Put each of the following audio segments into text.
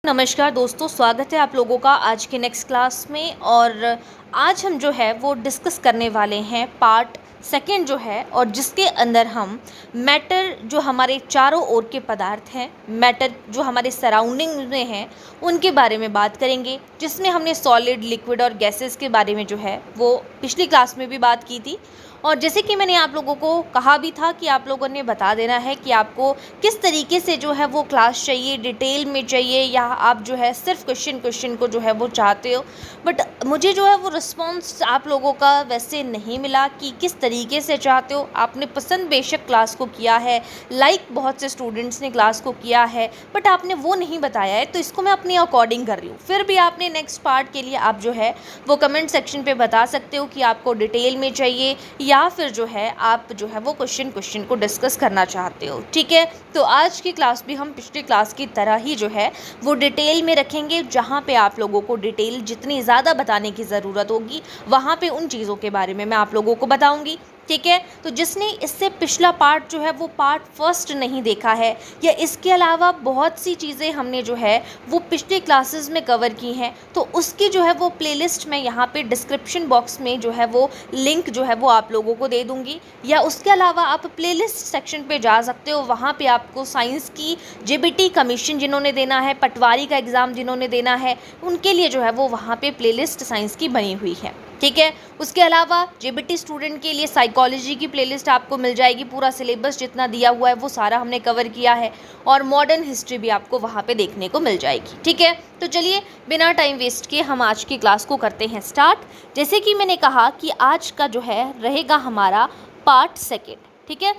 नमस्कार दोस्तों, स्वागत है आप लोगों का आज के नेक्स्ट क्लास में। और आज हम जो है वो डिस्कस करने वाले हैं पार्ट सेकंड जो है, और जिसके अंदर हम मैटर जो हमारे चारों ओर के पदार्थ हैं, मैटर जो हमारे सराउंडिंग में हैं, उनके बारे में बात करेंगे। जिसमें हमने सॉलिड, लिक्विड और गैसेस के बारे में जो है वो पिछली क्लास में भी बात की थी। और जैसे कि मैंने आप लोगों को कहा भी था कि आप लोगों ने बता देना है कि आपको किस तरीके से जो है वो क्लास चाहिए, डिटेल में चाहिए, या आप जो है सिर्फ क्वेश्चन को जो है वो चाहते हो। बट मुझे जो है वो रिस्पॉन्स आप लोगों का वैसे नहीं मिला कि किस तरीके से चाहते हो। आपने पसंद बेशक क्लास को किया है, लाइक बहुत से स्टूडेंट्स ने क्लास को किया है, बट आपने वो नहीं बताया है, तो इसको मैं अपने अकॉर्डिंग कर रही हूँ। फिर भी आपने नेक्स्ट पार्ट के लिए आप जो है वो कमेंट सेक्शन पे बता सकते हो कि आपको डिटेल में चाहिए, या फिर जो है आप जो है वो क्वेश्चन को डिस्कस करना चाहते हो। ठीक है, तो आज की क्लास भी हम पिछली क्लास की तरह ही जो है वो डिटेल में रखेंगे, जहाँ पे आप लोगों को डिटेल जितनी ज़्यादा बताने की ज़रूरत होगी वहाँ पे उन चीज़ों के बारे में मैं आप लोगों को बताऊँगी। ठीक है, तो जिसने इससे पिछला पार्ट जो है वो पार्ट फर्स्ट नहीं देखा है, या इसके अलावा बहुत सी चीज़ें हमने जो है वो पिछले क्लासेस में कवर की हैं, तो उसकी जो है वो प्लेलिस्ट मैं यहाँ पे डिस्क्रिप्शन बॉक्स में जो है वो लिंक जो है वो आप लोगों को दे दूँगी। या उसके अलावा आप प्लेलिस्ट सेक्शन पे जा सकते हो, वहाँ पे आपको साइंस की जेबीटी कमीशन जिन्होंने देना है, पटवारी का एग्ज़ाम जिन्होंने देना है, उनके लिए जो है वो वहाँ पे प्लेलिस्ट साइंस की बनी हुई है। ठीक है, उसके अलावा जेबीटी स्टूडेंट के लिए साइकोलॉजी की प्लेलिस्ट आपको मिल जाएगी। पूरा सिलेबस जितना दिया हुआ है वो सारा हमने कवर किया है, और मॉडर्न हिस्ट्री भी आपको वहाँ पे देखने को मिल जाएगी। ठीक है, तो चलिए बिना टाइम वेस्ट किए हम आज की क्लास को करते हैं स्टार्ट। जैसे कि मैंने कहा कि आज का जो है रहेगा हमारा पार्ट सेकेंड। ठीक है,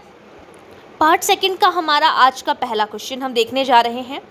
पार्ट सेकेंड का हमारा आज का पहला क्वेश्चन हम देखने जा रहे हैं।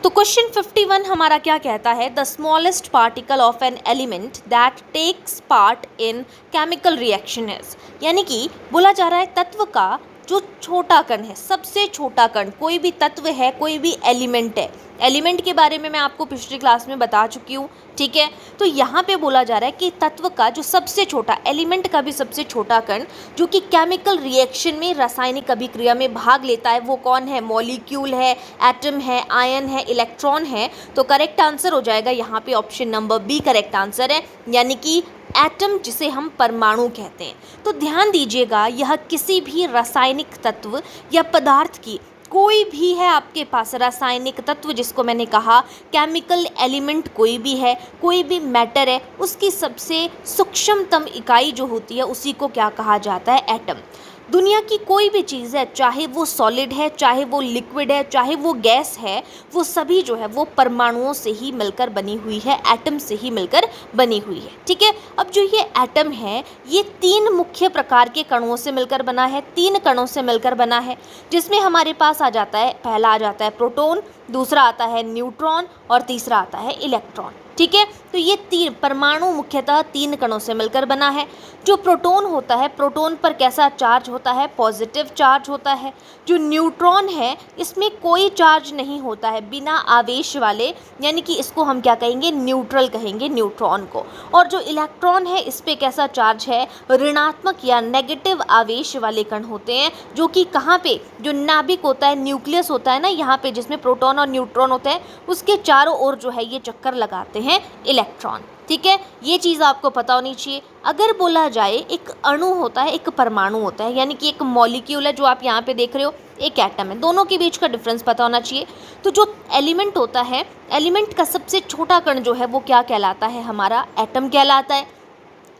तो क्वेश्चन 51 हमारा क्या कहता है? The smallest particle of an element that takes part in chemical reaction is, यानी कि बोला जा रहा है तत्व का जो छोटा कण है, सबसे छोटा कण, कोई भी तत्व है, कोई भी एलिमेंट है। एलिमेंट के बारे में मैं आपको पिछली क्लास में बता चुकी हूँ। ठीक है, तो यहाँ पे बोला जा रहा है कि तत्व का जो सबसे छोटा, एलिमेंट का भी सबसे छोटा कण जो कि केमिकल रिएक्शन में, रासायनिक अभिक्रिया में भाग लेता है, वो कौन है? मॉलिक्यूल है, एटम है, आयन है, इलेक्ट्रॉन है। तो करेक्ट आंसर हो जाएगा यहाँ पे option number B correct answer है, यानी कि एटम, जिसे हम परमाणु कहते हैं। तो ध्यान दीजिएगा, यह किसी भी रासायनिक तत्व या पदार्थ की, कोई भी है आपके पास रासायनिक तत्व, जिसको मैंने कहा केमिकल एलिमेंट, कोई भी है, कोई भी मैटर है, उसकी सबसे सूक्ष्मतम इकाई जो होती है उसी को क्या कहा जाता है? एटम। दुनिया की कोई भी चीज़ है, चाहे वो सॉलिड है, चाहे वो लिक्विड है, चाहे वो गैस है, वो सभी जो है वो परमाणुओं से ही मिलकर बनी हुई है, एटम से ही मिलकर बनी हुई है। ठीक है, अब जो ये एटम है ये तीन मुख्य प्रकार के कणों से मिलकर बना है, तीन कणों से मिलकर बना है, जिसमें हमारे पास आ जाता है, पहला आ जाता है प्रोटॉन, दूसरा आता है न्यूट्रॉन, और तीसरा आता है इलेक्ट्रॉन। ठीक है, तो ये तीन परमाणु मुख्यतः तीन कणों से मिलकर बना है। जो प्रोटॉन होता है, प्रोटॉन पर कैसा चार्ज होता है? पॉजिटिव चार्ज होता है। जो न्यूट्रॉन है इसमें कोई चार्ज नहीं होता है, बिना आवेश वाले, यानी कि इसको हम क्या कहेंगे? न्यूट्रल कहेंगे न्यूट्रॉन को। और जो इलेक्ट्रॉन है इस पे कैसा चार्ज है? ऋणात्मक या नेगेटिव आवेश वाले कण होते हैं, जो कि कहाँ पे, जो नाभिक होता है, न्यूक्लियस होता है ना यहाँ पे, जिसमें प्रोटॉन और न्यूट्रॉन होते हैं, उसके चारों ओर जो है ये चक्कर लगाते हैं इलेक्ट्रॉन। ठीक है, ये चीज़ आपको पता होनी चाहिए। अगर बोला जाए एक अणु होता है, एक परमाणु होता है, यानी कि एक मॉलिक्यूल है जो आप यहाँ पे देख रहे हो, एक एटम है, दोनों के बीच का डिफरेंस पता होना चाहिए। तो जो एलिमेंट होता है, एलिमेंट का सबसे छोटा कण जो है वो क्या कहलाता है? हमारा एटम कहलाता है।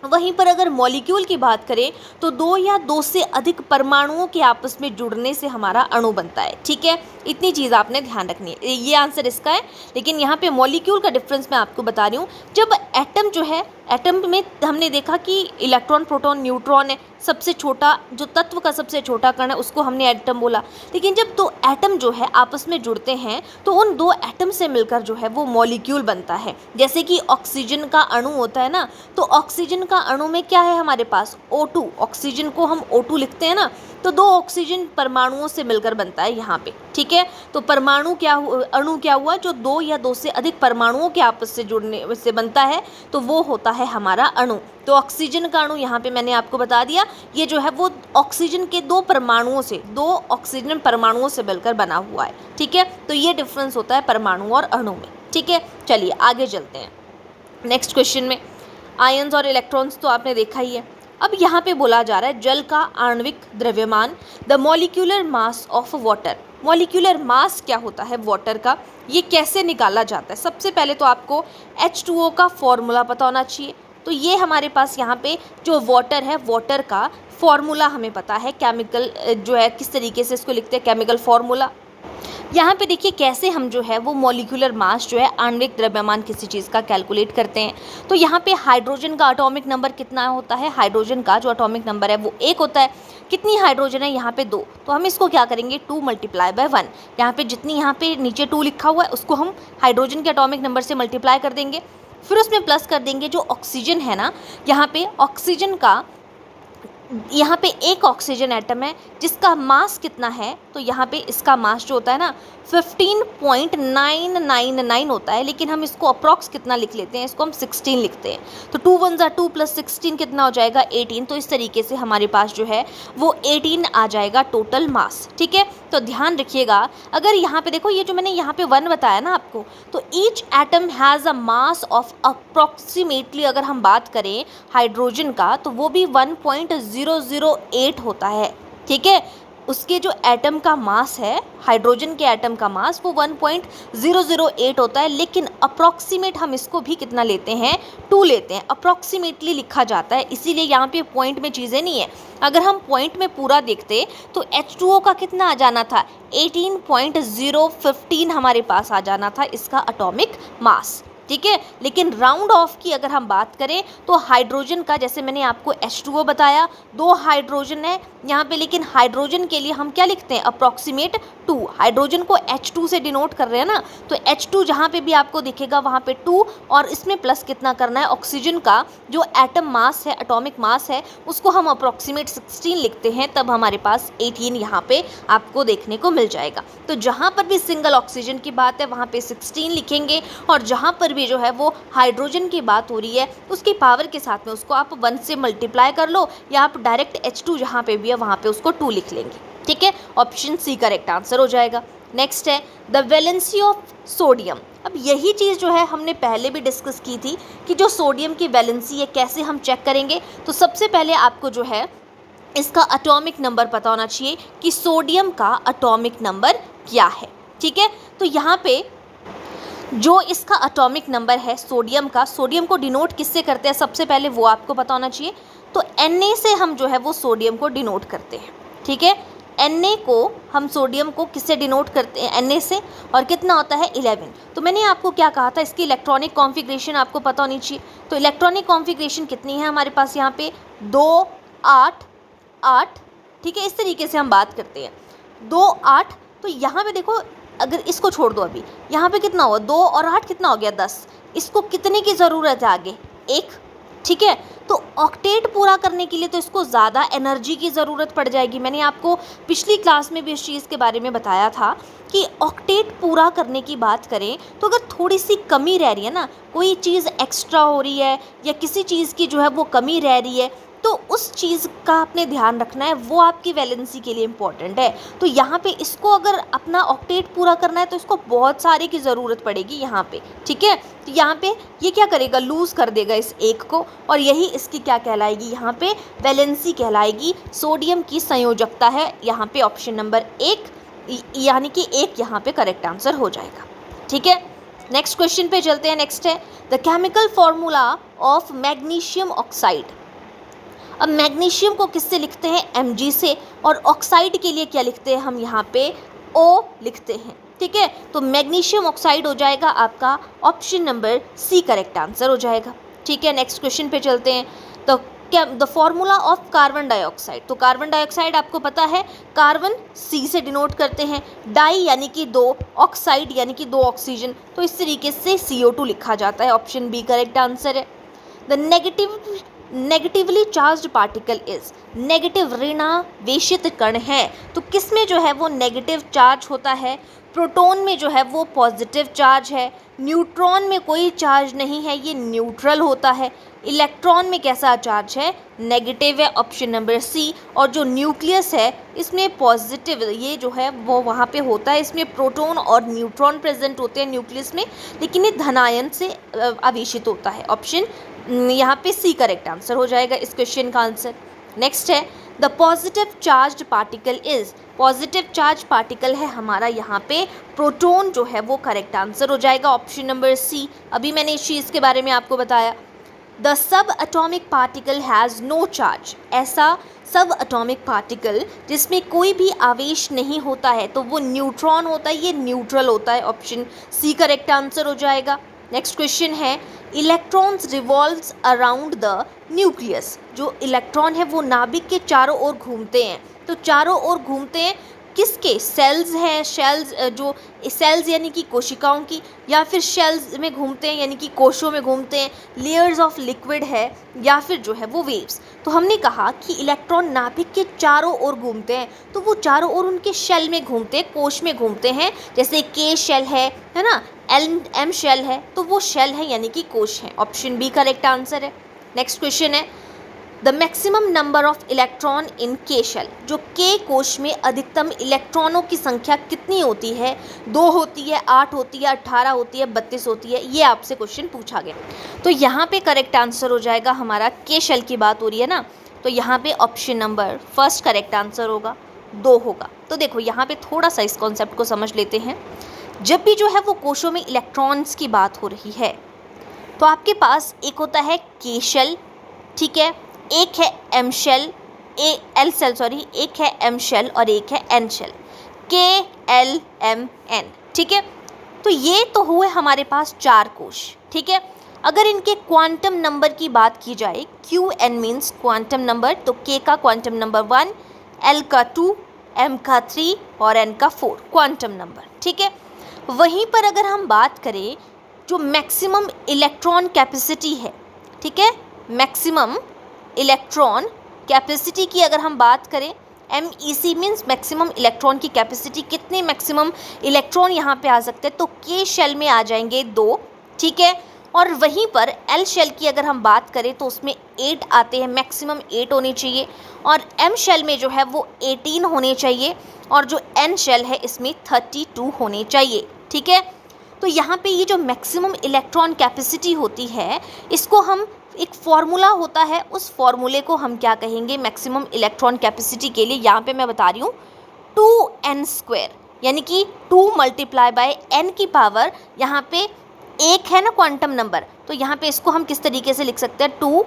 वहीं पर अगर मॉलिक्यूल की बात करें तो दो या दो से अधिक परमाणुओं के आपस में जुड़ने से हमारा अणु बनता है। ठीक है, इतनी चीज़ आपने ध्यान रखनी है, ये आंसर इसका है। लेकिन यहाँ पे मॉलिक्यूल का डिफरेंस मैं आपको बता रही हूँ। जब एटम जो है, एटम में हमने देखा कि इलेक्ट्रॉन, प्रोटॉन, न्यूट्रॉन है, सबसे छोटा जो तत्व का सबसे छोटा कण है उसको हमने एटम बोला। लेकिन जब दो एटम जो है आपस में जुड़ते हैं तो उन दो एटम से मिलकर जो है वो मॉलिक्यूल बनता है। जैसे कि ऑक्सीजन का अणु होता है ना, तो ऑक्सीजन का अणु में क्या है हमारे पास? O2। ऑक्सीजन को हम O2 लिखते हैं ना, तो दो ऑक्सीजन परमाणुओं से मिलकर बनता है यहाँ पे। ठीक है, तो परमाणु क्या, अणु क्या हुआ? जो दो या दो से अधिक परमाणुओं के आपस से जुड़ने से बनता है, तो वो होता है हमारा अणु। तो ऑक्सीजन का अणु यहाँ पे मैंने आपको बता दिया, ये जो है वो ऑक्सीजन के दो ऑक्सीजन परमाणुओं से मिलकर बना हुआ है। ठीक है, तो ये डिफरेंस होता है परमाणु और अणु में। ठीक है, चलिए आगे चलते हैं नेक्स्ट क्वेश्चन में। आयंस और इलेक्ट्रॉन्स तो आपने देखा ही है। अब यहाँ पे बोला जा रहा है जल का आणविक द्रव्यमान, the molecular mass of water. Molecular mass क्या होता है वाटर का, ये कैसे निकाला जाता है। सबसे पहले तो आपको H2O का फॉर्मूला पता होना चाहिए। तो ये हमारे पास यहाँ पे जो वाटर है, वाटर का फॉर्मूला हमें पता है, केमिकल जो है किस तरीके से इसको लिखते हैं, केमिकल फॉर्मूला। यहाँ पे देखिए कैसे हम जो है वो मॉलिक्यूलर मास जो है आणविक द्रव्यमान किसी चीज़ का कैलकुलेट करते हैं। तो यहाँ पे हाइड्रोजन का एटॉमिक नंबर कितना होता है, हाइड्रोजन का जो एटॉमिक नंबर है वो 1 होता है। कितनी हाइड्रोजन है यहाँ पे 2, तो हम इसको क्या करेंगे 2 × 1। यहाँ पे जितनी यहाँ पे नीचे 2 लिखा हुआ है उसको हम हाइड्रोजन के एटॉमिक नंबर से मल्टीप्लाई कर देंगे, फिर उसमें प्लस कर देंगे जो ऑक्सीजन है ना, यहाँ पे ऑक्सीजन का यहाँ पे एक ऑक्सीजन एटम है जिसका मास कितना है, तो यहाँ पे इसका मास जो होता है ना 15.999 होता है, लेकिन हम इसको अप्रॉक्स कितना लिख लेते हैं, इसको हम 16 लिखते हैं। तो 2 × 1 = 2 + 16 कितना हो जाएगा 18। तो इस तरीके से हमारे पास जो है वो 18 आ जाएगा टोटल मास। ठीक है, तो ध्यान रखिएगा, अगर यहाँ पे देखो ये जो मैंने यहाँ पे 1 बताया ना आपको, तो each atom has a mass of approximately, अगर हम बात करें हाइड्रोजन का तो वो भी 1.008 होता है। ठीक है, उसके जो एटम का मास है, हाइड्रोजन के एटम का मास वो 1.008 होता है, लेकिन अप्रॉक्सीमेट हम इसको भी कितना लेते हैं 2 लेते हैं, अप्रॉक्सीमेटली लिखा जाता है। इसीलिए यहाँ पे पॉइंट में चीज़ें नहीं है। अगर हम पॉइंट में पूरा देखते तो H2O का कितना आ जाना था 18.015 हमारे पास आ जाना था इसका एटॉमिक मास। ठीक है, लेकिन राउंड ऑफ की अगर हम बात करें तो हाइड्रोजन का, जैसे मैंने आपको H2O बताया, 2 हाइड्रोजन है यहाँ पे, लेकिन हाइड्रोजन के लिए हम क्या लिखते हैं अप्रॉक्सीमेट 2। हाइड्रोजन को H2 से डिनोट कर रहे हैं ना, तो H2 जहाँ पे भी आपको दिखेगा वहाँ पे 2, और इसमें प्लस कितना करना है, ऑक्सीजन का जो एटम मास है, एटॉमिक मास है, उसको हम अप्रॉक्सीमेट 16 लिखते हैं, तब हमारे पास 18 यहाँ पे आपको देखने को मिल जाएगा। तो जहाँ पर भी सिंगल ऑक्सीजन की बात है वहाँ पे 16 लिखेंगे, और जहाँ पर भी जो है वो हाइड्रोजन की बात हो रही है उसकी पावर के साथ में उसको आप 1 से मल्टीप्लाई कर लो, या आप डायरेक्ट H2 जहाँ पे भी है वहाँ पे उसको 2 लिख लेंगे। ठीक है, ऑप्शन सी करेक्ट आंसर हो जाएगा। नेक्स्ट है द वैलेंसी ऑफ सोडियम। अब यही चीज़ जो है हमने पहले भी डिस्कस की थी कि जो सोडियम की वैलेंसी है कैसे हम चेक करेंगे। तो सबसे पहले आपको जो है इसका एटॉमिक नंबर पता होना चाहिए कि सोडियम का एटॉमिक नंबर क्या है। ठीक है, तो यहाँ पे जो इसका एटॉमिक नंबर है सोडियम का, सोडियम को डिनोट किससे करते हैं सबसे पहले वो आपको पता होना चाहिए। तो Na से हम जो है वो सोडियम को डिनोट करते हैं। ठीक है, Na को हम सोडियम को किससे डिनोट करते हैं, Na से, और कितना होता है 11। तो मैंने आपको क्या कहा था, इसकी इलेक्ट्रॉनिक कॉन्फ़िगरेशन आपको पता होनी चाहिए। तो इलेक्ट्रॉनिक कॉन्फ़िगरेशन कितनी है हमारे पास यहाँ पे 2 8 8। ठीक है, इस तरीके से हम बात करते हैं 2 8। तो यहाँ पे देखो, अगर इसको छोड़ दो अभी, यहाँ पे कितना हुआ 2 और 8 कितना हो गया 10। इसको कितने की ज़रूरत है आगे 1। ठीक है, तो ऑक्टेट पूरा करने के लिए तो इसको ज़्यादा एनर्जी की ज़रूरत पड़ जाएगी। मैंने आपको पिछली क्लास में भी इस चीज़ के बारे में बताया था कि ऑक्टेट पूरा करने की बात करें तो अगर थोड़ी सी कमी रह रही है ना, कोई चीज़ एक्स्ट्रा हो रही है या किसी चीज़ की जो है वो कमी रह रही है, तो उस चीज़ का आपने ध्यान रखना है, वो आपकी वैलेंसी के लिए इम्पॉर्टेंट है। तो यहाँ पे इसको अगर अपना ऑक्टेट पूरा करना है तो इसको बहुत सारे की ज़रूरत पड़ेगी यहाँ पे। ठीक है, तो यहाँ पे ये क्या करेगा, लूज़ कर देगा इस 1 को, और यही इसकी क्या कहलाएगी यहाँ पे वैलेंसी कहलाएगी। सोडियम की संयोजकता है यहाँ पे ऑप्शन नंबर 1, यानी कि 1 यहाँ पे करेक्ट आंसर हो जाएगा। ठीक है, नेक्स्ट क्वेश्चन पे चलते हैं। नेक्स्ट है the chemical formula of magnesium oxide. अब मैग्नीशियम को किससे लिखते हैं Mg से, और ऑक्साइड के लिए क्या लिखते हैं हम यहाँ पे O लिखते हैं। ठीक है, तो मैग्नीशियम ऑक्साइड हो जाएगा आपका option number C correct answer हो जाएगा। ठीक है, नेक्स्ट क्वेश्चन पे चलते हैं। तो the formula of carbon dioxide. तो कार्बन डाइऑक्साइड आपको पता है कार्बन C से डिनोट करते हैं, डाई यानी कि 2, ऑक्साइड यानी कि 2 ऑक्सीजन, तो इस तरीके से CO2 लिखा जाता है। ऑप्शन बी करेक्ट आंसर है। The negatively charged particle is. Negative ऋणावेशित कण है, तो किस में जो है वो नेगेटिव चार्ज होता है, प्रोटॉन में जो है वो पॉजिटिव चार्ज है, न्यूट्रॉन में कोई चार्ज नहीं है, ये न्यूट्रल होता है। इलेक्ट्रॉन में कैसा चार्ज है, नेगेटिव है, ऑप्शन नंबर सी। और जो न्यूक्लियस है इसमें पॉजिटिव ये जो है वो वहाँ पे होता है, इसमें प्रोटॉन और न्यूट्रॉन प्रेजेंट होते हैं न्यूक्लियस में, लेकिन ये धनायन से आवेशित होता है। ऑप्शन यहाँ पे सी करेक्ट आंसर हो जाएगा इस क्वेश्चन का आंसर। नेक्स्ट है the positive charge particle is, positive charge particle है हमारा यहाँ पे प्रोटॉन जो है वो करेक्ट आंसर हो जाएगा, ऑप्शन नंबर सी। अभी मैंने इस चीज़ के बारे में आपको बताया। The subatomic particle has no charge, ऐसा सब अटोमिक पार्टिकल जिसमें कोई भी आवेश नहीं होता है तो वो न्यूट्रॉन होता है, ये न्यूट्रल होता है, ऑप्शन सी करेक्ट आंसर हो जाएगा। नेक्स्ट क्वेश्चन है electrons revolves around the nucleus, जो इलेक्ट्रॉन है वो नाभिक के चारों ओर घूमते हैं, तो चारों ओर घूमते हैं किसके, सेल्स हैं, शेल्स जो सेल्स यानी कि कोशिकाओं की, या फिर शेल्स में घूमते हैं यानी कि कोशों में घूमते हैं, लेयर्स ऑफ लिक्विड है, या फिर जो है वो वेव्स। तो हमने कहा कि इलेक्ट्रॉन नाभिक के चारों ओर घूमते हैं, तो वो चारों ओर उनके शेल में घूमते हैं, कोश में घूमते हैं, जैसे के शेल है ना, एम शेल है, तो वो शेल है यानी कि कोश है, ऑप्शन बी करेक्ट आंसर है। नेक्स्ट क्वेश्चन है the maximum number of electron इन के शेल, जो के कोश में अधिकतम इलेक्ट्रॉनों की संख्या कितनी होती है, 2 होती है, 8 होती है, 18 होती है, 32 होती है, ये आपसे क्वेश्चन पूछा गया। तो यहाँ पे करेक्ट आंसर हो जाएगा हमारा, के शेल की बात हो रही है ना, तो यहाँ पे option number first correct answer होगा, 2 होगा। तो देखो यहाँ पे थोड़ा सा इस कॉन्सेप्ट को समझ लेते हैं। जब भी जो है वो कोशों में इलेक्ट्रॉन्स की बात हो रही है तो आपके पास एक होता है के शेल, ठीक है, एक है M shell, L shell sorry, एक है एम शेल और एक है N shell, K L M N, ठीक है। तो ये तो हुए हमारे पास 4 कोश, ठीक है। अगर इनके क्वांटम नंबर की बात की जाए, Q N means quantum number, तो के का क्वांटम नंबर 1, एल का 2, एम का 3 और एन का 4 क्वांटम नंबर, ठीक है। वहीं पर अगर हम बात करें जो मैक्सिमम इलेक्ट्रॉन कैपेसिटी है, ठीक है, मैक्सिमम इलेक्ट्रॉन कैपेसिटी की अगर हम बात करें, MEC मीन्स मैक्सिमम इलेक्ट्रॉन की कैपेसिटी, कितने मैक्सिमम इलेक्ट्रॉन यहाँ पे आ सकते हैं, तो के शेल में आ जाएंगे 2, ठीक है। और वहीं पर एल शेल की अगर हम बात करें तो उसमें 8 आते हैं, मैक्सिमम 8 होने चाहिए, और एम शेल में जो है वो 18 होने चाहिए, और जो एन शेल है इसमें 32 होने चाहिए, ठीक है। तो यहाँ पे ये जो मैक्सिमम इलेक्ट्रॉन कैपेसिटी होती है, इसको हम एक फॉर्मूला होता है, उस फॉर्मूले को हम क्या कहेंगे, मैक्सिमम इलेक्ट्रॉन कैपेसिटी के लिए यहाँ पे मैं बता रही हूँ 2n², यानी कि 2 मल्टीप्लाई बाय n की पावर, यहाँ पे 1 है ना क्वांटम नंबर, तो यहाँ पे इसको हम किस तरीके से लिख सकते हैं, 2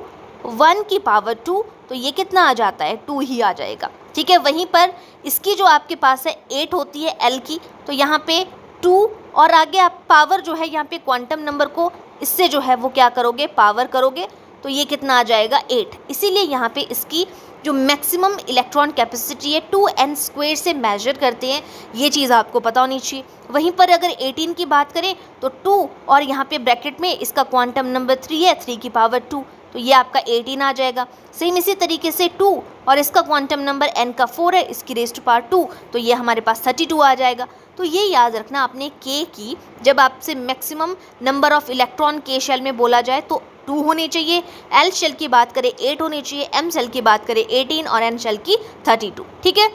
1 की पावर 2, तो ये कितना आ जाता है, 2 ही आ जाएगा, ठीक है। वहीं पर इसकी जो आपके पास है 8 होती है एल की, तो यहाँ पे 2 और आगे आप पावर जो है यहाँ पे क्वांटम नंबर को इससे जो है वो क्या करोगे, पावर करोगे, तो ये कितना आ जाएगा, 8। इसीलिए यहाँ पे इसकी जो मैक्सिमम इलेक्ट्रॉन कैपेसिटी है 2n² से मेजर करते हैं, ये चीज़ आपको पता होनी चाहिए। वहीं पर अगर 18 की बात करें तो 2 और यहाँ पे ब्रैकेट में इसका क्वांटम नंबर 3 है, 3 की पावर 2, तो ये आपका 18 आ जाएगा। सेम इसी तरीके से 2 और इसका क्वांटम नंबर n का 4 है, इसकी रेज़ टू पावर 2, तो ये हमारे पास 32 आ जाएगा। तो ये याद रखना आपने के की, जब आपसे मैक्सिमम नंबर ऑफ इलेक्ट्रॉन के शेल में बोला जाए तो 2 होने चाहिए, एल शेल की बात करें 8 होने चाहिए, एम शेल की बात करें 18 और एन शेल की 32, ठीक है।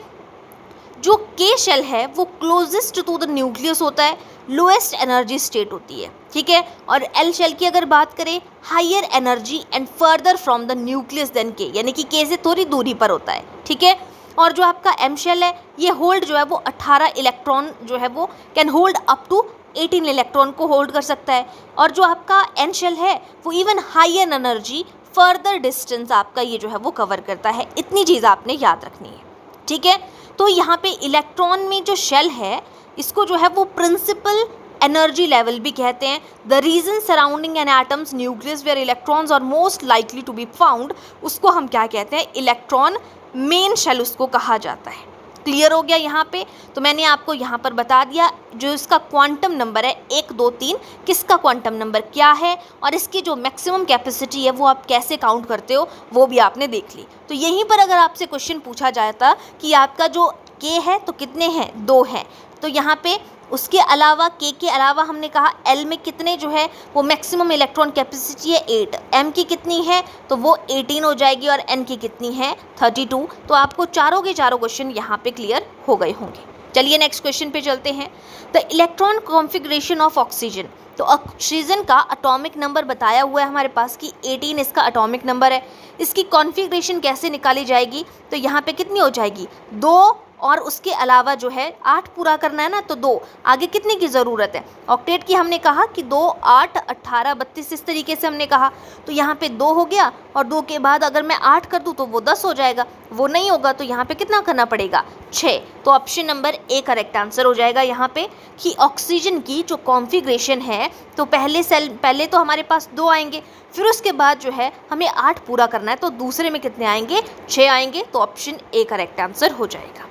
जो के शेल है वो क्लोजेस्ट टू द न्यूक्लियस होता है, लोएस्ट एनर्जी स्टेट होती है, ठीक है। और एल शेल की अगर बात करें, higher energy and further from the nucleus than K, यानी कि के से थोड़ी दूरी पर होता है, ठीक है। और जो आपका एम शेल है, ये होल्ड जो है वो 18 इलेक्ट्रॉन जो है वो can hold up to 18 electron को होल्ड कर सकता है। और जो आपका एन शेल है वो even higher energy further distance आपका ये जो है वो कवर करता है। इतनी चीज़ आपने याद रखनी है, ठीक है। तो यहाँ पे इलेक्ट्रॉन में जो शेल है इसको जो है वो प्रिंसिपल एनर्जी लेवल भी कहते हैं। The region surrounding an atom's nucleus where electrons are most likely to be found, उसको हम क्या कहते हैं, इलेक्ट्रॉन मेन शेल उसको कहा जाता है। क्लियर हो गया यहाँ पे। तो मैंने आपको यहाँ पर बता दिया जो इसका क्वांटम नंबर है 1 2 3, किसका क्वांटम नंबर क्या है और इसकी जो मैक्सिमम कैपेसिटी है वो आप कैसे काउंट करते हो वो भी आपने देख ली। तो यहीं पर अगर आपसे क्वेश्चन पूछा जाता कि आपका जो के है तो कितने हैं, 2 हैं, तो यहाँ पे उसके अलावा K के अलावा हमने कहा L में कितने जो है वो मैक्सिमम इलेक्ट्रॉन कैपेसिटी है 8, M की कितनी है तो वो 18 हो जाएगी और N की कितनी है 32। तो आपको चारों के चारों क्वेश्चन यहाँ पे क्लियर हो गए होंगे। चलिए नेक्स्ट क्वेश्चन पे चलते हैं। The electron configuration of oxygen, तो ऑक्सीजन का एटॉमिक नंबर बताया हुआ है हमारे पास कि 18 इसका एटॉमिक नंबर है। इसकी कॉन्फ़िगरेशन कैसे निकाली जाएगी, तो यहाँ पे कितनी हो जाएगी 2 और उसके अलावा जो है 8 पूरा करना है ना, तो 2 आगे कितने की ज़रूरत है। ऑक्टेट की हमने कहा कि 2 8 18 32 इस तरीके से हमने कहा, तो यहाँ पे 2 हो गया और 2 के बाद अगर मैं 8 कर दूँ तो वो 10 हो जाएगा, वो नहीं होगा तो यहाँ पे कितना करना पड़ेगा 6। तो option number A correct answer हो जाएगा यहाँ पे कि ऑक्सीजन की जो कॉन्फ़िगरेशन है तो पहले तो हमारे पास 2 आएंगे, फिर उसके बाद जो है हमें 8 पूरा करना है तो दूसरे में कितने आएंगे 6 आएंगे, तो ऑप्शन ए करेक्ट आंसर हो जाएगा।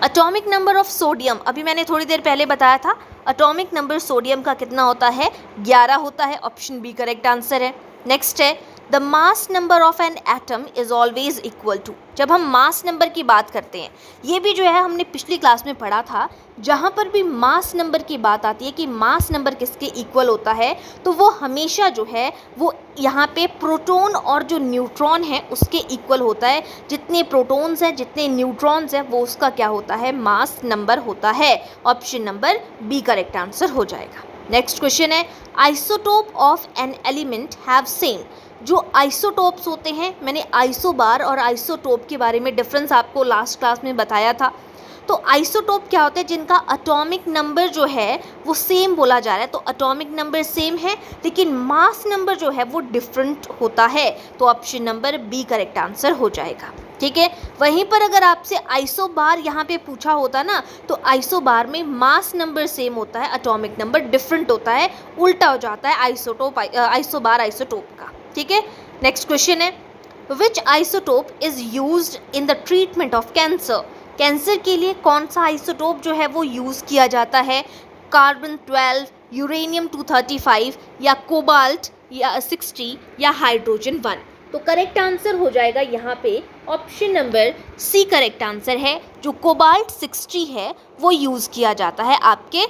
एटॉमिक नंबर ऑफ सोडियम, अभी मैंने थोड़ी देर पहले बताया था एटॉमिक नंबर सोडियम का कितना होता है 11 होता है, ऑप्शन बी करेक्ट आंसर है। नेक्स्ट है the mass number of an atom is always equal to, जब हम मास नंबर की बात करते हैं ये भी जो है हमने पिछली क्लास में पढ़ा था, जहाँ पर भी मास नंबर की बात आती है कि मास नंबर किसके इक्वल होता है तो वो हमेशा जो है वो यहाँ पे प्रोटॉन और जो न्यूट्रॉन है उसके इक्वल होता है। जितने प्रोटॉन्स हैं जितने न्यूट्रॉन्स हैं वो उसका क्या होता है मास नंबर होता है, option number B correct answer हो जाएगा। नेक्स्ट क्वेश्चन है isotope of an element have same, जो आइसोटोप्स होते हैं, मैंने आइसोबार और आइसोटोप के बारे में डिफरेंस आपको लास्ट क्लास में बताया था। तो आइसोटोप क्या होता है जिनका एटॉमिक नंबर जो है वो सेम बोला जा रहा है, तो एटॉमिक नंबर सेम है लेकिन मास नंबर जो है वो डिफरेंट होता है, तो option number B correct answer हो जाएगा। ठीक है, वहीं पर अगर आपसे आइसोबार यहाँ पे पूछा होता ना तो आइसोबार में मास नंबर सेम होता है, एटॉमिक नंबर डिफरेंट होता है, उल्टा हो जाता है आइसोबार आइसोटोप का। ठीक है, नेक्स्ट क्वेश्चन है which isotope is used in the treatment of cancer, cancer के लिए कौन सा आइसोटोप जो है वो यूज़ किया जाता है, कार्बन 12, यूरेनियम 235 या कोबाल्ट या 60 या हाइड्रोजन 1। तो करेक्ट आंसर हो जाएगा यहाँ पे option number C correct answer है, जो कोबाल्ट 60 है वो यूज़ किया जाता है आपके,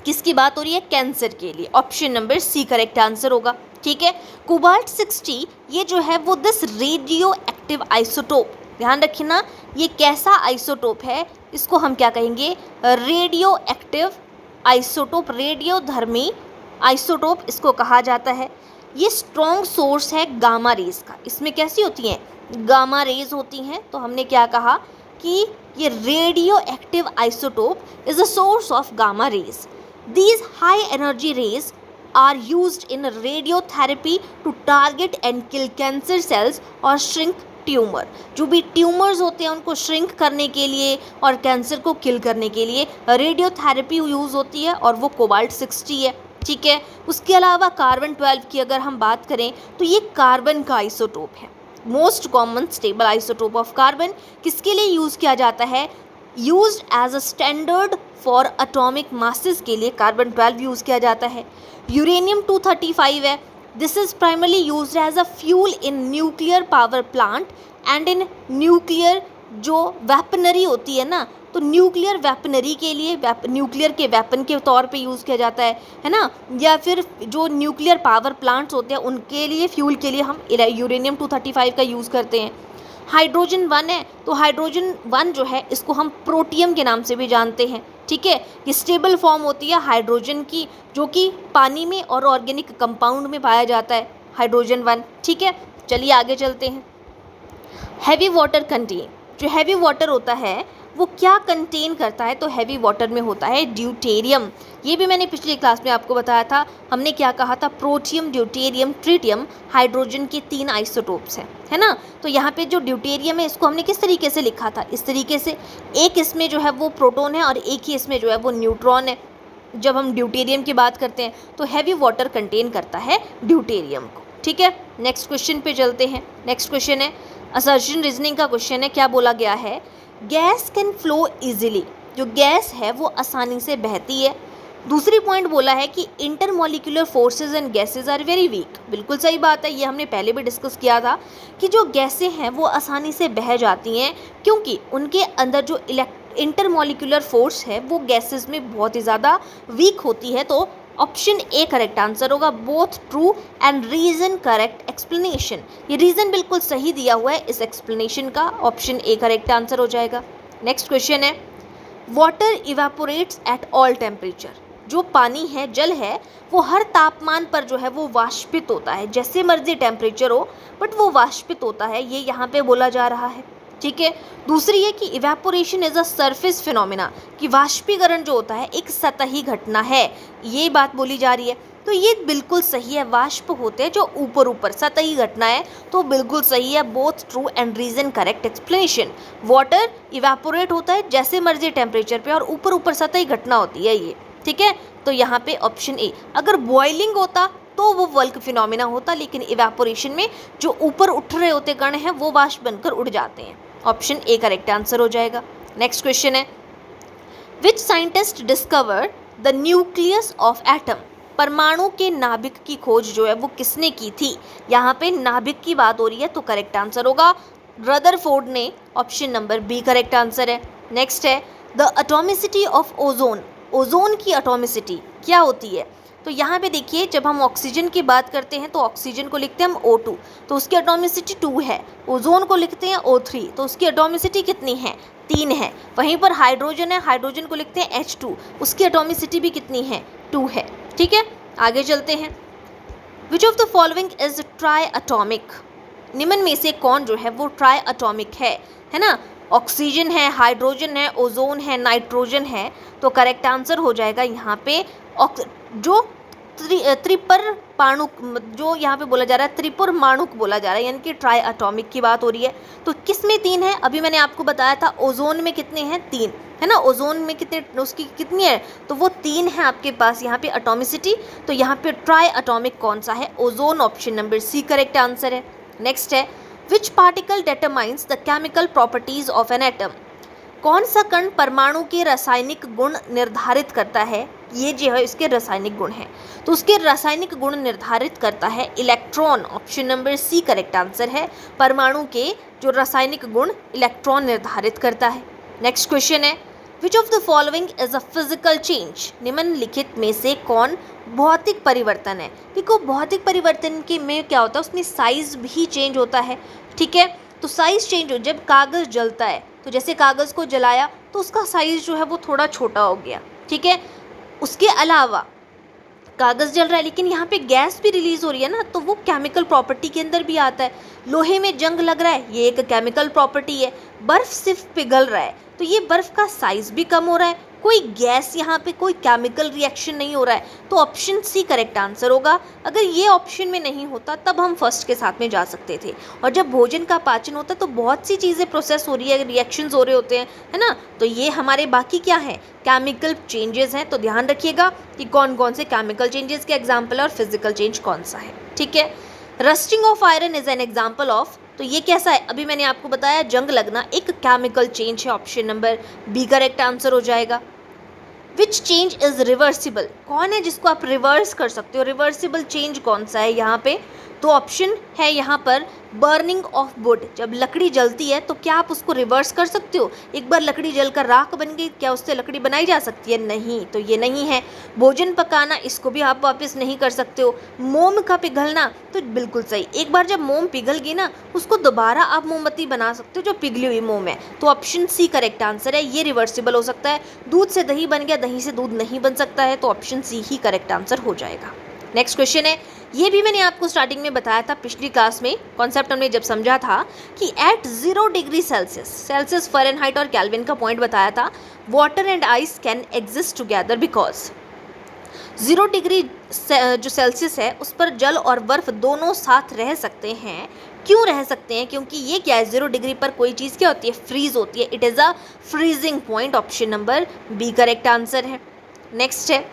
किसकी बात हो रही है कैंसर के लिए, option number C correct answer होगा। ठीक है, कोबाल्ट 60 ये जो है वो दिस रेडियो एक्टिव आइसोटोप, ध्यान रखना ये कैसा आइसोटोप है, इसको हम क्या कहेंगे रेडियो एक्टिव आइसोटोप, रेडियोधर्मी आइसोटोप इसको कहा जाता है। ये स्ट्रॉन्ग सोर्स है गामा रेज का, इसमें कैसी होती हैं गामा रेज होती हैं, तो हमने क्या कहा कि ये radioactive isotope is a source of gamma rays. These high energy rays are used in radiotherapy to target and kill cancer cells और shrink ट्यूमर, जो भी ट्यूमर्स होते हैं उनको श्रिंक करने के लिए और कैंसर को किल करने के लिए रेडियोथेरेपी यूज़ होती है और वो कोबाल्ट 60 है। ठीक है, उसके अलावा कार्बन 12 की अगर हम बात करें तो ये कार्बन का आइसोटोप है, most common stable isotope of carbon, किसके लिए यूज़ किया जाता है used as a standard for atomic masses के लिए कार्बन 12 यूज़ किया जाता है। यूरेनियम 235 है, this is primarily used as a fuel in nuclear power plant and in nuclear जो वेपनरी होती है ना, तो न्यूक्लियर वेपनरी के लिए न्यूक्लियर के वेपन के तौर पे यूज़ किया जाता है ना, या फिर जो न्यूक्लियर पावर प्लांट्स होते हैं उनके लिए फ्यूल के लिए हम यूरेनियम 235 का यूज़ करते हैं। हाइड्रोजन 1 है, तो हाइड्रोजन 1 जो है इसको हम प्रोटियम के नाम से भी जानते हैं। ठीक है, ये स्टेबल फॉर्म होती है हाइड्रोजन की, जो कि पानी में और ऑर्गेनिक कंपाउंड में पाया जाता है हाइड्रोजन 1। ठीक है, चलिए आगे चलते हैं। हैवी वाटर कंटेन, जो हैवी वाटर होता है वो क्या कंटेन करता है, तो हैवी वाटर में होता है ड्यूटेरियम। ये भी मैंने पिछली क्लास में आपको बताया था, हमने क्या कहा था प्रोटियम, ड्यूटेरियम, ट्रिटियम, हाइड्रोजन के 3 आइसोटोप्स हैं, है ना। तो यहाँ पे जो ड्यूटेरियम है इसको हमने किस तरीके से लिखा था, इस तरीके से, एक इसमें जो है वो प्रोटॉन है और एक ही इसमें जो है वो न्यूट्रॉन है। जब हम ड्यूटेरियम की बात करते हैं तो हैवी वाटर कंटेन करता है ड्यूटेरियम को। ठीक है, नेक्स्ट क्वेश्चन पे चलते हैं। नेक्स्ट क्वेश्चन है असर्शन रीजनिंग का क्वेश्चन है, क्या बोला गया है गैस कैन फ्लो इजीली, जो गैस है वो आसानी से बहती है। दूसरी पॉइंट बोला है कि intermolecular forces and gases are very weak, बिल्कुल सही बात है, ये हमने पहले भी डिस्कस किया था कि जो गैसें हैं वो आसानी से बह जाती हैं क्योंकि उनके अंदर जो इंटरमॉलिक्यूलर फोर्स है वो गैसेस में बहुत ही ज़्यादा वीक होती है। तो ऑप्शन ए करेक्ट आंसर होगा। Both true and reason correct explanation, ये रीजन बिल्कुल सही दिया हुआ है इस एक्सप्लेनेशन का, ऑप्शन ए करेक्ट आंसर हो जाएगा। नेक्स्ट क्वेश्चन है, water evaporates at all temperature. जो पानी है, जल है, वो हर तापमान पर जो है वो वाष्पित होता है, जैसे मर्जी टेम्परेचर हो बट वो वाष्पित होता है, ये यहाँ पे बोला जा रहा है। ठीक है, दूसरी है कि evaporation is a surface phenomena, कि वाष्पीकरण जो होता है एक सतही घटना है, ये बात बोली जा रही है। तो ये बिल्कुल सही है, वाष्प होते हैं जो ऊपर ऊपर, सतही घटना है, तो बिल्कुल सही है। Both true and reason correct explanation. Water evaporate होता है जैसे मर्जी टेम्परेचर पे और ऊपर ऊपर सतही घटना होती है ये। ठीक है, तो यहाँ पे ऑप्शन ए। अगर बॉइलिंग होता तो वो वल्क फिनोमिना होता, लेकिन इवेपोरेशन में जो ऊपर उठ रहे होते कण हैं वो वाष्प बनकर उड़ जाते हैं, ऑप्शन ए करेक्ट आंसर हो जाएगा। नेक्स्ट क्वेश्चन है, which scientist discovered the nucleus of atom. परमाणु के नाभिक की खोज जो है वो किसने की थी। यहाँ पे नाभिक की बात हो रही है तो करेक्ट आंसर होगा रदरफोर्ड ने, option number B correct answer है। नेक्स्ट है, the atomicity of ozone. Ozone की एटॉमिसिटी क्या होती है। तो यहाँ पे देखिए, जब हम ऑक्सीजन की बात करते हैं तो ऑक्सीजन को लिखते हैं हम O2, तो उसकी एटॉमिसिटी 2 है। ओजोन को लिखते हैं O3, तो उसकी एटॉमिसिटी कितनी है, 3 है। वहीं पर हाइड्रोजन है, हाइड्रोजन को लिखते हैं H2, उसकी एटॉमिसिटी भी कितनी है, 2 है। ठीक है, आगे चलते हैं। Which of the following is try atomic. निम्न में से कौन जो है वो ट्राई एटॉमिक है ना। ऑक्सीजन है, हाइड्रोजन है, ओजोन है, नाइट्रोजन है, तो करेक्ट आंसर हो जाएगा यहाँ पे जो त्रिपरमाणुक, जो यहाँ पे बोला जा रहा है त्रिपुरमाणुक बोला जा रहा है, यानी कि ट्राई एटॉमिक की बात हो रही है। तो किस में 3 है, अभी मैंने आपको बताया था ओजोन में कितने हैं, 3 है ना। ओजोन में कितने, उसकी कितनी है, तो वो 3 है आपके पास यहाँ पे एटॉमिसिटी। तो यहाँ पे ट्राई एटॉमिक कौन सा है, ozone, option number C correct answer है। नेक्स्ट है, which particle determines the chemical properties of an atom. कौन सा कण परमाणु के रासायनिक गुण निर्धारित करता है, ये जो है इसके रासायनिक गुण हैं, तो उसके रासायनिक गुण निर्धारित करता है electron, option number C correct answer है। परमाणु के जो रासायनिक गुण इलेक्ट्रॉन निर्धारित करता है। नेक्स्ट क्वेश्चन है, which of the following is a physical change. निम्नलिखित में से कौन भौतिक परिवर्तन है। देखो, भौतिक परिवर्तन के में क्या होता है, उसमें साइज भी चेंज होता है। ठीक है, तो साइज चेंज हो, जब कागज़ जलता है तो जैसे कागज़ को जलाया तो उसका साइज़ जो है वो थोड़ा छोटा हो गया। ठीक है, उसके अलावा कागज़ जल रहा है लेकिन यहाँ पे गैस भी रिलीज़ हो रही है ना, तो वो केमिकल प्रॉपर्टी के अंदर भी आता है। लोहे में जंग लग रहा है, ये एक केमिकल प्रॉपर्टी है। बर्फ़ सिर्फ पिघल रहा है तो ये बर्फ़ का साइज़ भी कम हो रहा है, कोई गैस यहाँ पे कोई केमिकल रिएक्शन नहीं हो रहा है, तो ऑप्शन सी करेक्ट आंसर होगा। अगर ये ऑप्शन में नहीं होता तब हम फर्स्ट के साथ में जा सकते थे। और जब भोजन का पाचन होता है तो बहुत सी चीज़ें प्रोसेस हो रही है, रिएक्शंस हो रहे होते हैं, है ना। तो ये हमारे बाकी क्या है, केमिकल चेंजेस हैं। तो ध्यान रखिएगा कि कौन कौन से केमिकल चेंजेस के एग्जाम्पल और फिजिकल चेंज कौन सा है। ठीक है, rusting of iron is an example of, तो ये कैसा है, अभी मैंने आपको बताया जंग लगना एक केमिकल चेंज है, option number B correct answer हो जाएगा। विच चेंज इज रिवर्सिबल, कौन है जिसको आप रिवर्स कर सकते हो, रिवर्सिबल चेंज कौन सा है यहाँ पे, तो ऑप्शन है यहाँ पर बर्निंग ऑफ वुड। जब लकड़ी जलती है तो क्या आप उसको रिवर्स कर सकते हो, एक बार लकड़ी जलकर राख बन गई, क्या उससे लकड़ी बनाई जा सकती है, नहीं, तो ये नहीं है। भोजन पकाना, इसको भी आप वापस नहीं कर सकते हो। मोम का पिघलना, तो बिल्कुल सही, एक बार जब मोम पिघल गई ना उसको दोबारा आप मोमबत्ती बना सकते हो जो पिघली हुई मोम है, तो ऑप्शन सी करेक्ट आंसर है, ये रिवर्सिबल हो सकता है। दूध से दही बन गया, दही से दूध नहीं बन सकता है, तो ऑप्शन सी ही करेक्ट आंसर हो जाएगा। नेक्स्ट क्वेश्चन है, ये भी मैंने आपको स्टार्टिंग में बताया था पिछली क्लास में, कॉन्सेप्ट हमने जब समझा था कि एट 0 डिग्री सेल्सियस फ़ारेनहाइट और केल्विन का पॉइंट बताया था, water and ice can exist together because 0 degree जो सेल्सियस है उस पर जल और बर्फ दोनों साथ रह सकते हैं। क्यों रह सकते हैं, क्योंकि ये क्या है, 0 डिग्री पर कोई चीज़ क्या होती है, फ्रीज होती है, it is a freezing point, option number B correct answer है। नेक्स्ट है,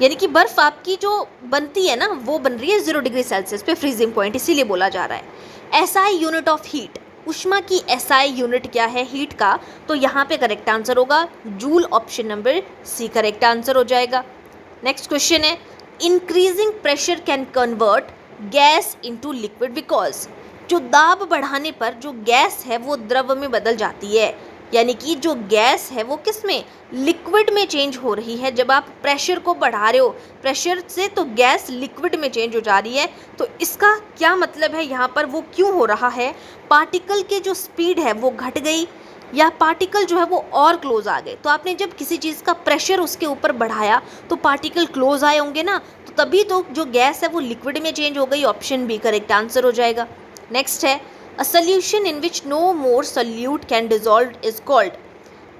यानी कि बर्फ़ आपकी जो बनती है ना वो बन रही है 0 डिग्री सेल्सियस पे, फ्रीजिंग पॉइंट इसीलिए बोला जा रहा है। एसआई यूनिट ऑफ हीट, उष्मा की एसआई यूनिट क्या है हीट का, तो यहाँ पे करेक्ट आंसर होगा joule, option number C correct answer हो जाएगा। नेक्स्ट क्वेश्चन है, increasing pressure can convert gas into liquid because, जो दाब बढ़ाने पर जो गैस है वो द्रव में बदल जाती है, यानी कि जो गैस है वो किस में, लिक्विड में चेंज हो रही है। जब आप प्रेशर को बढ़ा रहे हो, प्रेशर से तो गैस लिक्विड में चेंज हो जा रही है। तो इसका क्या मतलब है यहाँ पर, वो क्यों हो रहा है, पार्टिकल के जो स्पीड है वो घट गई या पार्टिकल जो है वो और क्लोज आ गए। तो आपने जब किसी चीज़ का प्रेशर उसके ऊपर बढ़ाया तो पार्टिकल क्लोज आए होंगे ना, तो तभी तो जो गैस है वो लिक्विड में चेंज हो गई। ऑप्शन बी करेक्ट आंसर हो जाएगा। नेक्स्ट है, a solution in which no more solute can dissolve is called,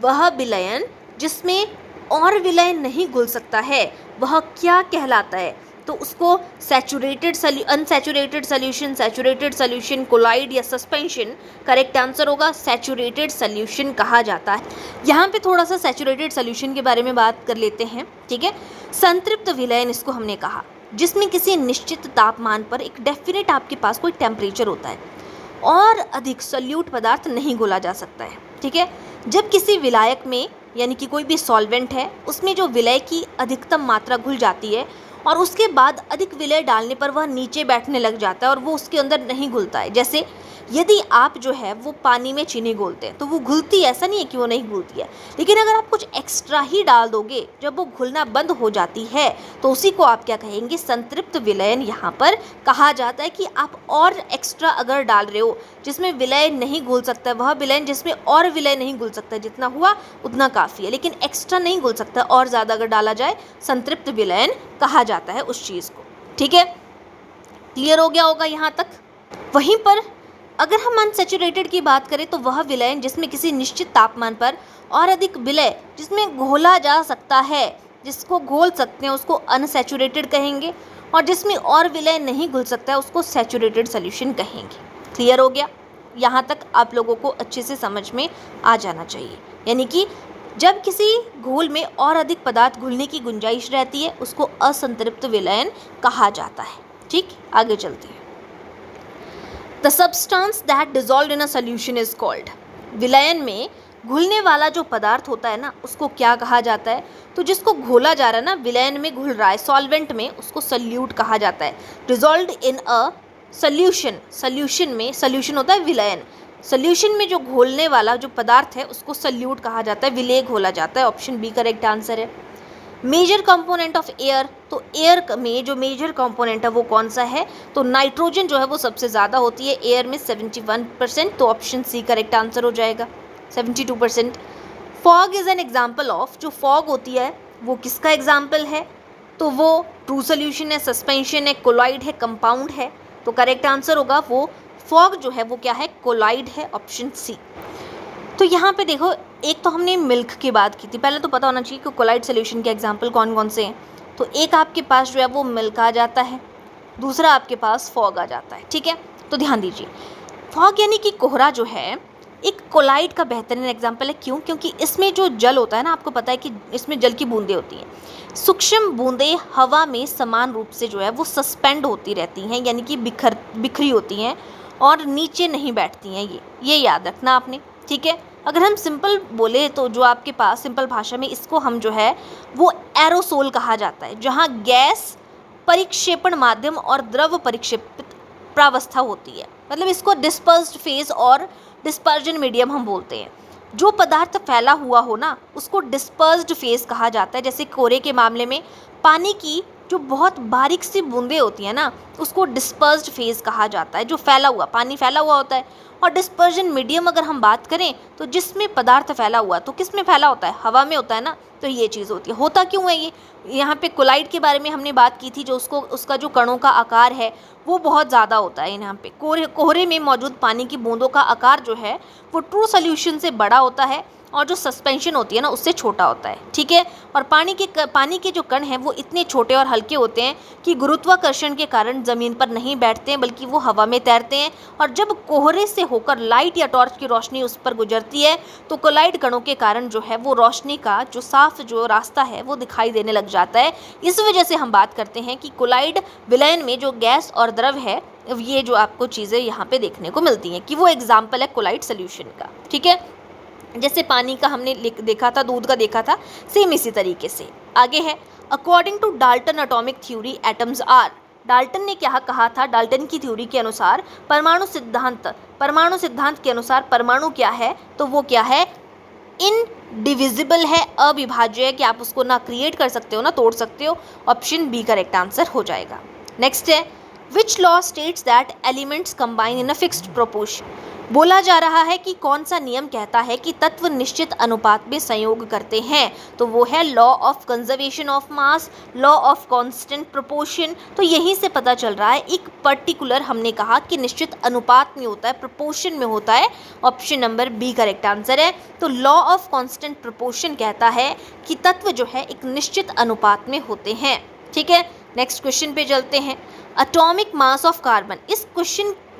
वह विलयन जिसमें और विलयन नहीं घुल सकता है वह क्या कहलाता है। तो उसको saturated unsaturated solution, saturated solution, colloid या सस्पेंशन। करेक्ट आंसर होगा सैचुरेटेड सोल्यूशन कहा जाता है। यहाँ पे थोड़ा सा सैचुरेटेड सोल्यूशन के बारे में बात कर लेते हैं, ठीक है। संतृप्त विलयन इसको हमने कहा, जिसमें किसी निश्चित तापमान पर एक डेफिनेट आपके पास कोई टेम्परेचर होता है और अधिक सोल्यूट पदार्थ नहीं घोला जा सकता है, ठीक है। जब किसी विलायक में यानी कि कोई भी सॉल्वेंट है उसमें जो विलय की अधिकतम मात्रा घुल जाती है और उसके बाद अधिक विलय डालने पर वह नीचे बैठने लग जाता है और वो उसके अंदर नहीं घुलता है। जैसे यदि आप जो है वो पानी में चीनी घोलते हैं तो वो घुलती है, ऐसा नहीं है कि वो नहीं घुलती है, लेकिन अगर आप कुछ एक्स्ट्रा ही डाल दोगे जब वो घुलना बंद हो जाती है तो उसी को आप क्या कहेंगे, संतृप्त विलयन यहाँ पर कहा जाता है। कि आप और एक्स्ट्रा अगर डाल रहे हो जिसमें विलय नहीं घुल सकता है, वह विलयन जिसमें और विलय नहीं घुल सकता है, जितना हुआ उतना काफ़ी है, लेकिन एक्स्ट्रा नहीं घुल सकता और ज़्यादा अगर डाला जाए संतृप्त विलयन कहा जाता है उस चीज़ को, ठीक है। क्लियर हो गया होगा यहाँ तक। वहीं पर अगर हम अनसैचुरेटेड की बात करें तो वह विलयन जिसमें किसी निश्चित तापमान पर और अधिक विलय जिसमें घोला जा सकता है, जिसको घोल सकते हैं उसको अनसैचुरेटेड कहेंगे, और जिसमें और विलय नहीं घुल सकता है उसको सैचुरेटेड सोल्यूशन कहेंगे। क्लियर हो गया, यहाँ तक आप लोगों को अच्छे से समझ में आ जाना चाहिए। यानी कि जब किसी घोल में और अधिक पदार्थ घुलने की गुंजाइश रहती है उसको असंतृप्त विलयन कहा जाता है। ठीक, आगे चलते हैं। The substance that dissolve in a solution is called, विलयन में घुलने वाला जो पदार्थ होता है ना उसको क्या कहा जाता है। तो जिसको घोला जा रहा है ना, विलयन में घुल रहा है सॉल्वेंट में, उसको सोल्यूट कहा जाता है। Dissolve in a solution, solution में सोल्यूशन होता है विलयन, सोल्यूशन में जो घोलने वाला जो पदार्थ है उसको सोल्यूट कहा जाता है, विलय घोला जाता है। ऑप्शन बी करेक्ट आंसर है। मेजर कंपोनेंट ऑफ एयर, तो एयर में जो मेजर कंपोनेंट है वो कौन सा है, तो नाइट्रोजन जो है वो सबसे ज़्यादा होती है एयर में 71%, तो ऑप्शन सी करेक्ट आंसर हो जाएगा 72%। Fog is an example of, जो फॉग होती है वो किसका एग्जाम्पल है, तो वो ट्रू सोल्यूशन है, सस्पेंशन है, कोलाइड है, कंपाउंड है। तो करेक्ट आंसर होगा वो फॉग जो है वो क्या है, कोलाइड है, ऑप्शन सी। तो यहाँ पे देखो, एक तो हमने मिल्क की बात की थी, पहले तो पता होना चाहिए कि कोलाइड सोल्यूशन के एग्जाम्पल कौन कौन से हैं। तो एक आपके पास जो है वो मिल्क आ जाता है, दूसरा आपके पास फॉग आ जाता है, ठीक है। तो ध्यान दीजिए, फॉग यानी कि कोहरा जो है एक कोलाइड का बेहतरीन एग्जाम्पल है। क्यों? क्योंकि इसमें जो जल होता है ना, आपको पता है कि इसमें जल की बूंदें होती हैं, सूक्ष्म बूंदें हवा में समान रूप से जो है वो सस्पेंड होती रहती हैं, यानी कि बिखरी होती हैं और नीचे नहीं बैठती हैं। ये याद रखना आपने, ठीक है। अगर हम सिंपल बोले तो जो आपके पास सिंपल भाषा में इसको हम जो है वो एरोसोल कहा जाता है, जहाँ गैस परिक्षेपण माध्यम और द्रव परिक्षेपित प्रावस्था होती है। मतलब इसको डिस्पर्स्ड फेज और डिस्पर्जन मीडियम हम बोलते हैं। जो पदार्थ फैला हुआ हो ना उसको डिस्पर्स्ड फेज कहा जाता है। जैसे कोरे के मामले में पानी की जो बहुत बारीक सी बूंदें होती हैं ना उसको डिस्पर्स्ड फेज कहा जाता है, जो फैला हुआ पानी फैला हुआ होता है। और डिस्पर्जन मीडियम अगर हम बात करें तो जिसमें पदार्थ फैला हुआ, तो किस में फैला होता है, हवा में होता है ना। तो ये चीज़ होती है। होता क्यों है ये, यहाँ पे कोलाइड के बारे में हमने बात की थी, जो उसका जो कणों का आकार है वो बहुत ज़्यादा होता है। यहाँ पे कोहरे में मौजूद पानी की बूंदों का आकार जो है वो ट्रू सोल्यूशन से बड़ा होता है और जो सस्पेंशन होती है ना उससे छोटा होता है, ठीक है। और पानी के जो कण हैं वो इतने छोटे और हल्के होते हैं कि गुरुत्वाकर्षण के कारण ज़मीन पर नहीं बैठते हैं बल्कि वो हवा में तैरते हैं। और जब कोहरे से होकर लाइट या टॉर्च की रोशनी उस पर गुजरती है तो कोलाइड कणों के कारण जो है वो रोशनी का जो साफ जो रास्ता है वो दिखाई देने लग जाता है। इस वजह से हम बात करते हैं कि कोलाइड विलयन में जो गैस और द्रव है, ये जो आपको चीज़ें यहाँ पे देखने को मिलती हैं कि वो एग्जाम्पल है कोलाइड सोल्यूशन का, ठीक है। जैसे पानी का हमने देखा था, दूध का देखा था, सेम इसी तरीके से आगे है। According to Dalton atomic theory atoms are, Dalton ने क्या कहा था, डाल्टन की थ्योरी के अनुसार परमाणु सिद्धांत के अनुसार परमाणु क्या है, तो वो क्या है, इनडिविजिबल है, अविभाज्य है कि आप उसको ना क्रिएट कर सकते हो ना तोड़ सकते हो। ऑप्शन बी करेक्ट आंसर हो जाएगा। नेक्स्ट है which law states that elements combine in a fixed proportion. बोला जा रहा है कि कौन सा नियम कहता है कि तत्व निश्चित अनुपात में संयोग करते हैं। तो वो है law of conservation of mass, law of constant proportion. तो यहीं से पता चल रहा है एक पर्टिकुलर हमने कहा कि निश्चित अनुपात में होता है, प्रोपोर्शन में होता है। Option number B correct answer है। तो लॉ ऑफ कांस्टेंट प्रोपोर्शन कहता है कि तत्व जो है एक निश्चित अनुपात में होते हैं। ठीक है, नेक्स्ट क्वेश्चन पे चलते हैं। Atomic mass of carbon.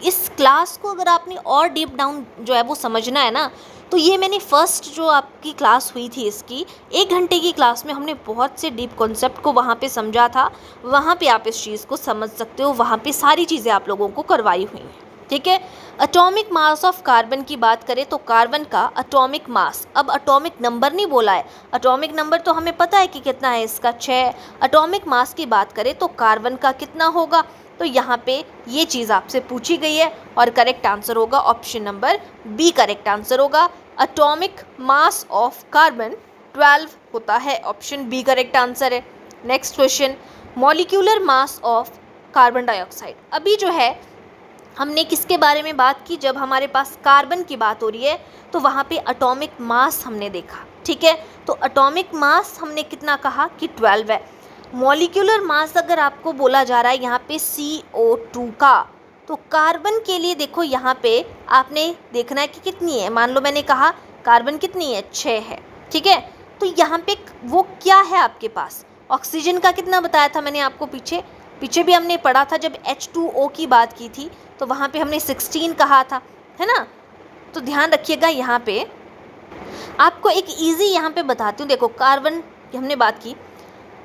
इस क्लास को अगर आपने और डीप डाउन जो है वो समझना है ना, तो ये मैंने फर्स्ट जो आपकी क्लास हुई थी इसकी 1 घंटे की क्लास में हमने बहुत से डीप कॉन्सेप्ट को वहाँ पे समझा था। वहाँ पे आप इस चीज़ को समझ सकते हो, वहाँ पे सारी चीज़ें आप लोगों को करवाई हुई हैं। ठीक है, एटॉमिक मास ऑफ कार्बन की बात करें तो कार्बन का एटॉमिक मास, अब एटॉमिक नंबर नहीं बोला है, एटॉमिक नंबर तो हमें पता है कि कितना है इसका 6। एटॉमिक मास की बात करें तो कार्बन का कितना होगा, तो यहाँ पे ये चीज़ आपसे पूछी गई है और करेक्ट आंसर होगा option number B correct answer होगा। एटॉमिक मास ऑफ कार्बन 12 होता है, ऑप्शन बी करेक्ट आंसर है। Next question, molecular mass of carbon dioxide. अभी जो है हमने किसके बारे में बात की, जब हमारे पास कार्बन की बात हो रही है तो वहाँ पे एटॉमिक मास हमने देखा। ठीक है, तो एटॉमिक मास हमने कितना कहा कि 12 है। मॉलिक्यूलर मास अगर आपको बोला जा रहा है यहाँ पे CO2 का, तो कार्बन के लिए देखो यहाँ पे आपने देखना है कि कितनी है। मान लो मैंने कहा कार्बन कितनी है, 6 है। ठीक है, तो यहाँ पे वो क्या है आपके पास, ऑक्सीजन का कितना बताया था मैंने आपको, पीछे भी हमने पढ़ा था जब H2O की बात की थी तो वहाँ पे हमने 16 कहा था, है ना। तो ध्यान रखिएगा, यहाँ पे आपको एक इजी यहाँ पे बताती हूँ। देखो कार्बन की हमने बात की,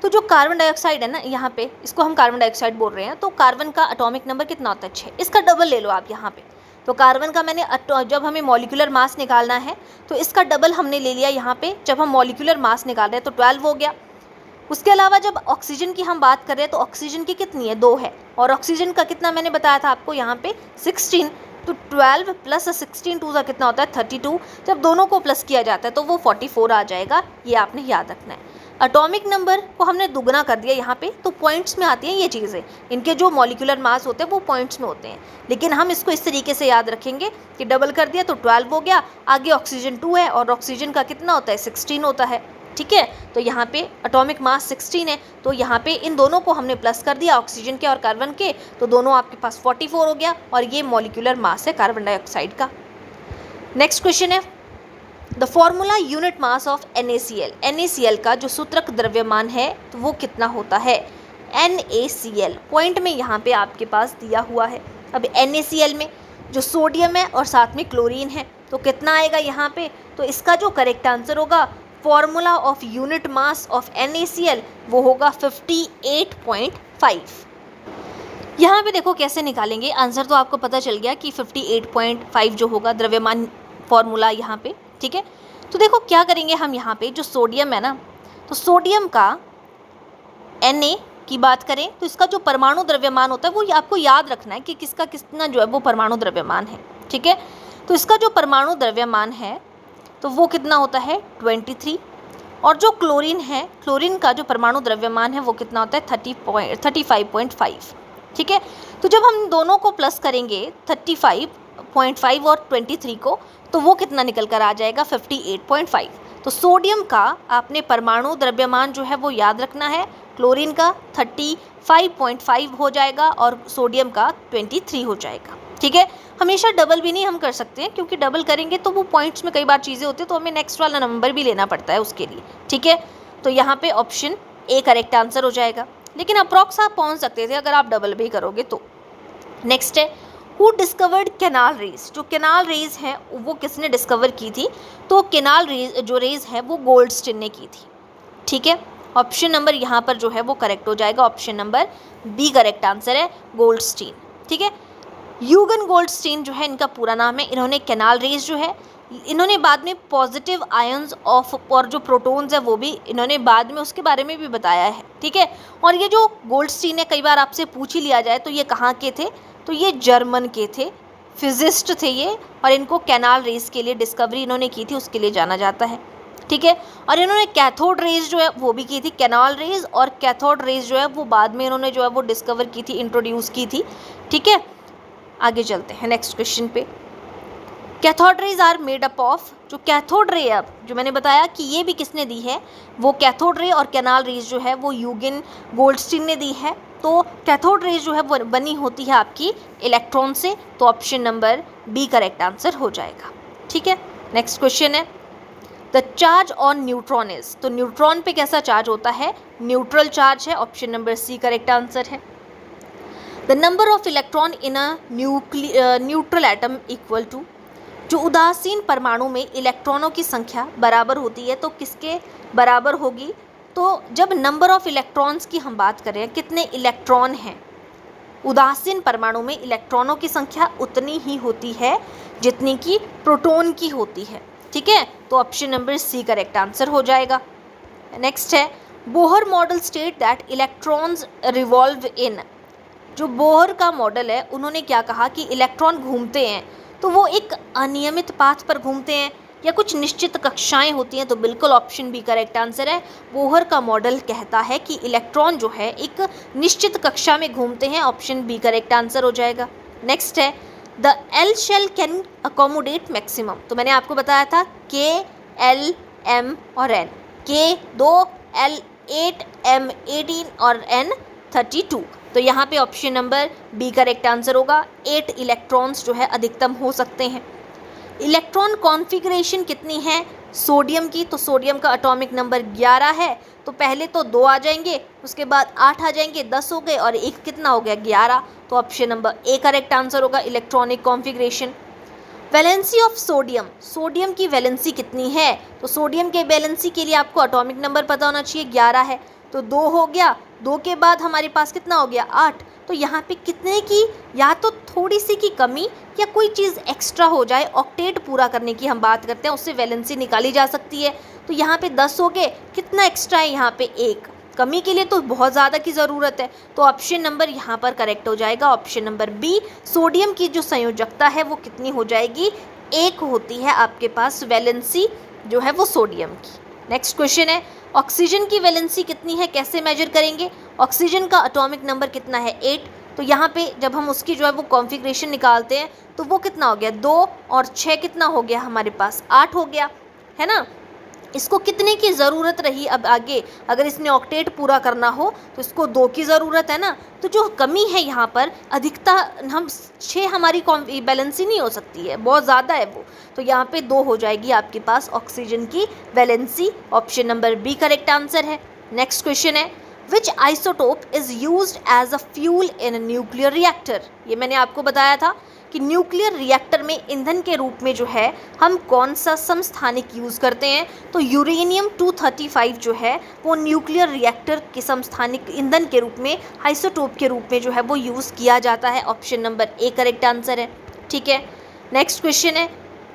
तो जो कार्बन डाइऑक्साइड है ना, यहाँ पे इसको हम कार्बन डाइऑक्साइड बोल रहे हैं, तो कार्बन का एटॉमिक नंबर कितना होता है, 6। इसका डबल ले लो आप यहाँ पे। तो कार्बन का मैंने जब हमें मॉलिक्यूलर मास निकालना है तो इसका डबल हमने ले लिया यहाँ पे, जब हम मॉलिक्यूलर मास निकाल रहे हैं तो 12 हो गया। उसके अलावा जब ऑक्सीजन की हम बात कर रहे हैं तो ऑक्सीजन की कितनी है, 2 है, और ऑक्सीजन का कितना मैंने बताया था आपको यहाँ पे 16। तो 12 प्लस 16 2 का कितना होता है 32। जब दोनों को प्लस किया जाता है तो वो 44 आ जाएगा, ये आपने याद रखना है। एटॉमिक नंबर को हमने दुगना कर दिया यहाँ पे, तो पॉइंट्स में आती हैं ये चीज़ें। इनके जो मॉलिक्यूलर मास होते हैं वो पॉइंट्स में होते हैं, लेकिन हम इसको इस तरीके से याद रखेंगे कि डबल कर दिया तो 12 हो गया, आगे ऑक्सीजन 2 है और ऑक्सीजन का कितना होता है 16 होता है। ठीक है, तो यहाँ पे एटॉमिक मास 16 है, तो यहाँ पे इन दोनों को हमने प्लस कर दिया, ऑक्सीजन के और कार्बन के, तो दोनों आपके पास 44 हो गया, और ये मॉलिक्यूलर मास है कार्बन डाइऑक्साइड का। नेक्स्ट क्वेश्चन है the formula unit mass of NaCl। NaCl का जो सूत्रक द्रव्यमान है तो वो कितना होता है, NaCl पॉइंट में यहाँ पे आपके पास दिया हुआ है। अब NaCl में जो सोडियम है और साथ में क्लोरीन है तो कितना आएगा यहाँ पे, तो इसका जो करेक्ट आंसर होगा formula of unit mass of NaCl वो होगा 58.5। यहाँ पे देखो कैसे निकालेंगे, आंसर तो आपको पता चल गया कि 58.5 जो होगा द्रव्यमान फॉर्मूला यहाँ पे। ठीक है, तो देखो क्या करेंगे हम यहाँ पे, जो सोडियम है ना, तो सोडियम का Na की बात करें तो इसका जो परमाणु द्रव्यमान होता है वो आपको याद रखना है कि किसका कितना जो है वो परमाणु द्रव्यमान है। ठीक है, तो इसका जो परमाणु द्रव्यमान है तो वो कितना होता है 23, और जो क्लोरीन है, क्लोरीन का जो परमाणु द्रव्यमान है वो कितना होता है 35.5। ठीक है, तो जब हम दोनों को प्लस करेंगे 35.5 और 23 को, तो वो कितना निकल कर आ जाएगा 58.5। तो सोडियम का आपने परमाणु द्रव्यमान जो है वो याद रखना है, क्लोरीन का 35.5 हो जाएगा और सोडियम का 23 हो जाएगा। ठीक है, हमेशा डबल भी नहीं हम कर सकते हैं, क्योंकि डबल करेंगे तो वो पॉइंट्स में कई बार चीज़ें होती है तो हमें नेक्स्ट वाला नंबर भी लेना पड़ता है उसके लिए। ठीक है, तो यहाँ पे ऑप्शन ए करेक्ट आंसर हो जाएगा, लेकिन अप्रॉक्स आप पहुँच सकते थे अगर आप डबल भी करोगे तो। नेक्स्ट है हु डिस्कवर्ड कैनाल रेज। जो कैनाल रेज है वो किसने डिस्कवर की थी, तो कैनाल रेज जो रेज है वो गोल्डस्टीन ने की थी। ठीक है, ऑप्शन नंबर यहाँ पर जो है वो करेक्ट हो जाएगा, option number B correct answer है गोल्डस्टीन। ठीक है, यूगन गोल्डस्टीन जो है इनका पूरा नाम है। इन्होंने कैनाल रेज जो है, इन्होंने बाद में पॉजिटिव आयंस ऑफ और जो प्रोटॉन्स है वो भी इन्होंने बाद में उसके बारे में भी बताया है। ठीक है, और ये जो गोल्डस्टीन है कई बार आपसे पूछ ही लिया जाए तो ये कहाँ के थे, तो ये जर्मन के थे, फिजिस्ट थे ये, और इनको कैनाल रेस के लिए डिस्कवरी इन्होंने की थी उसके लिए जाना जाता है। ठीक है। और इन्होंने कैथोड रेज जो है वो भी की थी, कैनाल रेज और कैथोड रेज जो है वो बाद में इन्होंने जो है वो डिस्कवर की थी, इंट्रोड्यूस की थी। ठीक है, आगे चलते हैं नेक्स्ट क्वेश्चन पे। Cathode rays are made up of, जो कैथोड रे अब जो मैंने बताया कि ये भी किसने दी है, वो कैथोड रे और कैनाल रेज जो है वो यूजिन गोल्डस्टीन ने दी है। तो कैथोड रेज जो है वो बनी होती है आपकी इलेक्ट्रॉन से, तो option number B correct answer हो जाएगा। ठीक है, नेक्स्ट क्वेश्चन है the charge on neutron is, तो न्यूट्रॉन पे कैसा चार्ज होता है, न्यूट्रल चार्ज है, option number C correct answer है। The number of electron in a neutral atom equal to, जो उदासीन परमाणु में इलेक्ट्रॉनों की संख्या बराबर होती है तो किसके बराबर होगी, तो जब नंबर ऑफ इलेक्ट्रॉन्स की हम बात करें, कितने इलेक्ट्रॉन हैं, उदासीन परमाणु में इलेक्ट्रॉनों की संख्या उतनी ही होती है जितनी कि प्रोटॉन की होती है। ठीक है, तो option number C correct answer हो जाएगा। नेक्स्ट है Bohr model states that electrons revolve in, जो बोहर का मॉडल है उन्होंने क्या कहा कि इलेक्ट्रॉन घूमते हैं, तो वो एक अनियमित पाथ पर घूमते हैं या कुछ निश्चित कक्षाएं होती हैं, तो बिल्कुल ऑप्शन बी करेक्ट आंसर है। बोहर का मॉडल कहता है कि इलेक्ट्रॉन जो है एक निश्चित कक्षा में घूमते हैं, ऑप्शन बी करेक्ट आंसर हो जाएगा। नेक्स्ट है the L shell can accommodate maximum, तो मैंने आपको बताया था के, एल, एम और एन, के 2, एल 8, एम 18 और एन 32, तो यहाँ पे option number B correct answer होगा। 8 इलेक्ट्रॉन्स जो है अधिकतम हो सकते हैं। इलेक्ट्रॉन कॉन्फ़िगरेशन कितनी है सोडियम की, तो सोडियम का एटॉमिक नंबर 11 है, तो पहले तो 2 आ जाएंगे, उसके बाद 8 आ जाएंगे, 10 हो गए और एक कितना हो गया 11, तो option number A correct answer होगा electronic configuration. Valency of sodium, sodium की वैलेंसी कितनी है, तो सोडियम के वैलेंसी के लिए आपको एटॉमिक नंबर पता होना चाहिए, 11 है, तो 2 हो गया, 2 के बाद हमारे पास कितना हो गया 8, तो यहाँ पे कितने की, या तो थोड़ी सी की कमी या कोई चीज़ एक्स्ट्रा हो जाए, ऑक्टेट पूरा करने की हम बात करते हैं, उससे वैलेंसी निकाली जा सकती है। तो यहाँ पे 10 हो गए, कितना एक्स्ट्रा है यहाँ पे 1, कमी के लिए तो बहुत ज़्यादा की ज़रूरत है, तो ऑप्शन नंबर यहाँ पर करेक्ट हो जाएगा, ऑप्शन नंबर बी। सोडियम की जो संयोजकता है वो कितनी हो जाएगी, 1 होती है आपके पास वैलेंसी जो है वो सोडियम की। नेक्स्ट क्वेश्चन है ऑक्सीजन की वैलेंसी कितनी है, कैसे मेजर करेंगे, ऑक्सीजन का एटॉमिक नंबर कितना है 8, तो यहाँ पे जब हम उसकी जो है वो कॉन्फ़िगरेशन निकालते हैं तो वो कितना हो गया 2 और 6 कितना हो गया हमारे पास 8 हो गया, है ना। इसको कितने की ज़रूरत रही, अब आगे अगर इसने ऑक्टेट पूरा करना हो तो इसको 2 की ज़रूरत है ना, तो जो कमी है यहाँ पर अधिकता हम 6 हमारी बैलेंसी नहीं हो सकती है, बहुत ज़्यादा है वो, तो यहाँ पे 2 हो जाएगी आपके पास ऑक्सीजन की valency, option number B correct answer है। नेक्स्ट क्वेश्चन है which isotope is used as a fuel in nuclear reactor, ये मैंने आपको बताया था कि न्यूक्लियर रिएक्टर में ईंधन के रूप में जो है हम कौन सा समस्थानिक यूज़ करते हैं, तो यूरेनियम 235 जो है वो न्यूक्लियर रिएक्टर के समस्थानिक ईंधन के रूप में, आइसोटोप के रूप में जो है वो यूज़ किया जाता है, option number A correct answer है। ठीक है, नेक्स्ट क्वेश्चन है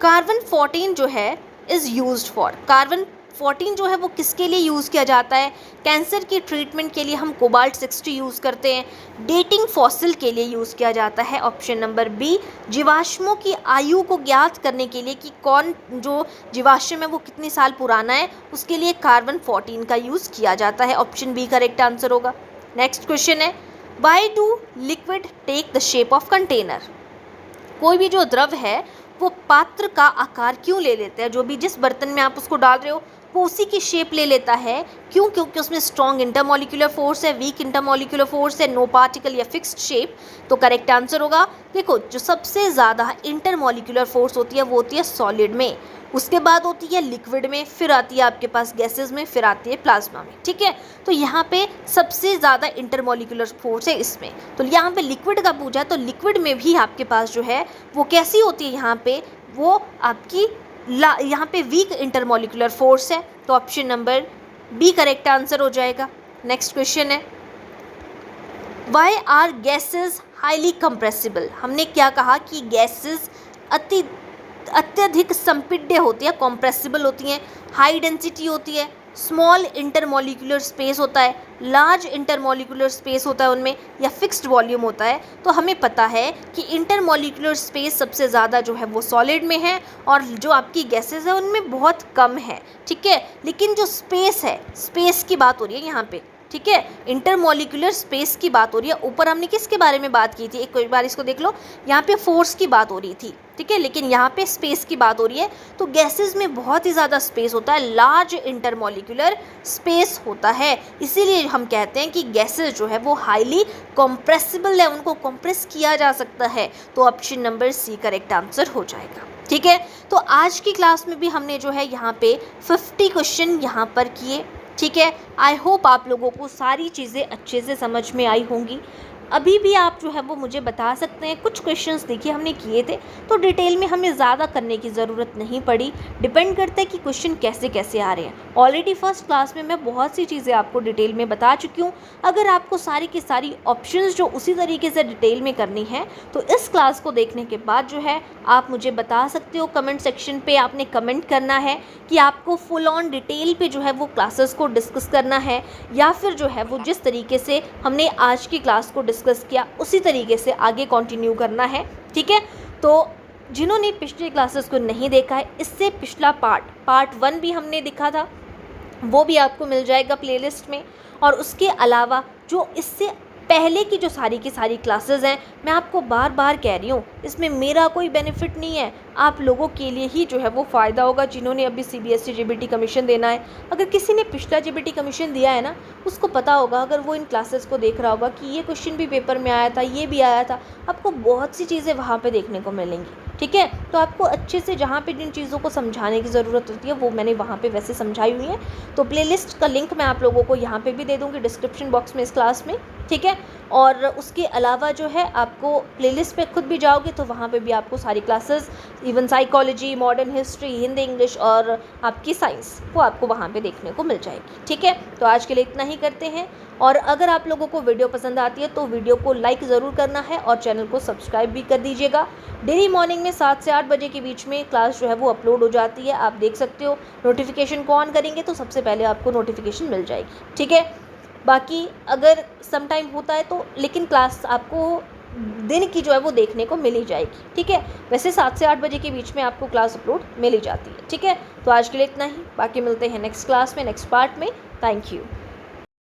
कार्बन 14 जो है इज़ यूज्ड फॉर, कार्बन 14 जो है वो किसके लिए यूज़ किया जाता है, कैंसर की ट्रीटमेंट के लिए हम कोबाल्ट 60 यूज़ करते हैं, डेटिंग फॉसिल के लिए यूज़ किया जाता है, ऑप्शन नंबर बी। जीवाश्मों की आयु को ज्ञात करने के लिए कि कौन जो जीवाश्म है वो कितने साल पुराना है, उसके लिए कार्बन 14 का यूज़ किया जाता है, ऑप्शन बी करेक्ट आंसर होगा। नेक्स्ट क्वेश्चन है why do liquid take the shape of container, कोई भी जो द्रव है वो पात्र का आकार क्यों ले लेता है, जो भी जिस बर्तन में आप उसको डाल रहे हो वो उसी की शेप ले लेता है, क्यों, क्योंकि उसमें स्ट्रॉन्ग इंटरमॉलिक्यूलर फोर्स है, वीक इंटरमॉलिक्यूलर फोर्स है, नो पार्टिकल या फिक्स्ड शेप, तो करेक्ट आंसर होगा। देखो जो सबसे ज़्यादा इंटरमॉलिक्यूलर फोर्स होती है वो होती है सॉलिड में, उसके बाद होती है लिक्विड में, फिर आती है आपके पास गैसेज में, फिर आती है प्लाज्मा में। ठीक है, तो यहाँ पे सबसे ज़्यादा इंटरमॉलिक्यूलर फोर्स है इसमें, तो यहाँ पे लिक्विड का पूछा है तो लिक्विड में भी आपके पास जो है वो कैसी होती है, यहाँ पे वो आपकी यहाँ पे वीक इंटरमॉलिक्यूलर फोर्स है, तो option number B correct answer हो जाएगा। नेक्स्ट क्वेश्चन है why are gases highly compressible, हमने क्या कहा कि गैसेज अत्यधिक संपीड्य होती है, कॉम्प्रेसिबल होती हैं, हाई डेंसिटी होती है, स्मॉल इंटरमॉलिक्यूलर स्पेस होता है, लार्ज इंटरमॉलिक्यूलर स्पेस होता है उनमें, या फिक्स्ड वॉल्यूम होता है। तो हमें पता है कि इंटरमॉलिक्यूलर स्पेस सबसे ज़्यादा जो है वो सॉलिड में है और जो आपकी गैसेज है उनमें बहुत कम है, ठीक है। लेकिन जो स्पेस है, स्पेस की बात हो रही है यहाँ पे, ठीक है, इंटरमॉलिक्यूलर स्पेस की बात हो रही है। ऊपर हमने किसके बारे में बात की थी, एक बार इसको देख लो, यहाँ पे फोर्स की बात हो रही थी, ठीक है, लेकिन यहाँ पे स्पेस की बात हो रही है। तो गैसेस में बहुत ही ज़्यादा स्पेस होता है, लार्ज इंटरमॉलिक्यूलर स्पेस होता है, इसीलिए हम कहते हैं कि गैसेस जो है वो हाईली कंप्रेसिबल है, उनको कंप्रेस किया जा सकता है। तो option number C correct answer हो जाएगा, ठीक है। तो आज की क्लास में भी हमने जो है यहाँ पे 50 क्वेश्चन यहाँ पर किए, ठीक है। आई होप आप लोगों को सारी चीज़ें अच्छे से समझ में आई होंगी। अभी भी आप जो है वो मुझे बता सकते हैं, कुछ क्वेश्चंस देखिए हमने किए थे तो डिटेल में हमें ज़्यादा करने की ज़रूरत नहीं पड़ी, डिपेंड करता है कि क्वेश्चन कैसे कैसे आ रहे हैं। ऑलरेडी फर्स्ट क्लास में मैं बहुत सी चीज़ें आपको डिटेल में बता चुकी हूँ। अगर आपको सारी की सारी ऑप्शंस जो उसी तरीके से डिटेल में करनी है तो इस क्लास को देखने के बाद जो है आप मुझे बता सकते हो, कमेंट सेक्शन पे आपने कमेंट करना है कि आपको फुल ऑन डिटेल पे जो है वो क्लासेस को डिस्कस करना है, या फिर जो है वो जिस तरीके से हमने आज की क्लास को डिस्कस किया उसी तरीके से आगे कंटिन्यू करना है, ठीक है। तो जिन्होंने पिछले क्लासेस को नहीं देखा है, इससे पिछला पार्ट 1 भी हमने देखा था, वो भी आपको मिल जाएगा प्लेलिस्ट में। और उसके अलावा जो इससे पहले की जो सारी की सारी क्लासेस हैं, मैं आपको बार बार कह रही हूँ, इसमें मेरा कोई बेनिफिट नहीं है, आप लोगों के लिए ही जो है वो फ़ायदा होगा जिन्होंने अभी CBSE JBT कमीशन देना है। अगर किसी ने पिछला JBT कमीशन दिया है ना, उसको पता होगा, अगर वो इन क्लासेस को देख रहा होगा कि ये क्वेश्चन भी पेपर में आया था, ये भी आया था, आपको बहुत सी चीज़ें वहाँ पर देखने को मिलेंगी, ठीक है। तो आपको अच्छे से जहाँ पे जिन चीज़ों को समझाने की ज़रूरत होती है वो मैंने वहाँ पे वैसे समझाई हुई है। तो प्लेलिस्ट का लिंक मैं आप लोगों को यहाँ पे भी दे दूँगी डिस्क्रिप्शन बॉक्स में इस क्लास में, ठीक है। और उसके अलावा जो है आपको प्लेलिस्ट पे खुद भी जाओगे तो वहाँ पे भी आपको सारी classes, even psychology, modern history, Hindi, English और आपकी साइंस, वो आपको वहाँ पे देखने को मिल जाएगी, ठीक है। तो आज के लिए इतना ही करते हैं। और अगर आप लोगों को वीडियो पसंद आती है तो वीडियो को लाइक ज़रूर करना है और चैनल को सब्सक्राइब भी कर दीजिएगा। डेली मॉर्निंग में 7 से 8 बजे के बीच में क्लास जो है वो अपलोड हो जाती है, आप देख सकते हो। नोटिफिकेशन को ऑन करेंगे तो सबसे पहले आपको नोटिफिकेशन मिल जाएगी, ठीक है। बाकी अगर सम टाइम होता है तो, लेकिन क्लास आपको दिन की जो है वो देखने को मिल ही जाएगी, ठीक है। वैसे 7 से 8 बजे के बीच में आपको क्लास अपलोड मिल ही जाती है, ठीक है। तो आज के लिए इतना ही, बाकी मिलते हैं नेक्स्ट क्लास में, नेक्स्ट पार्ट में। Thank you.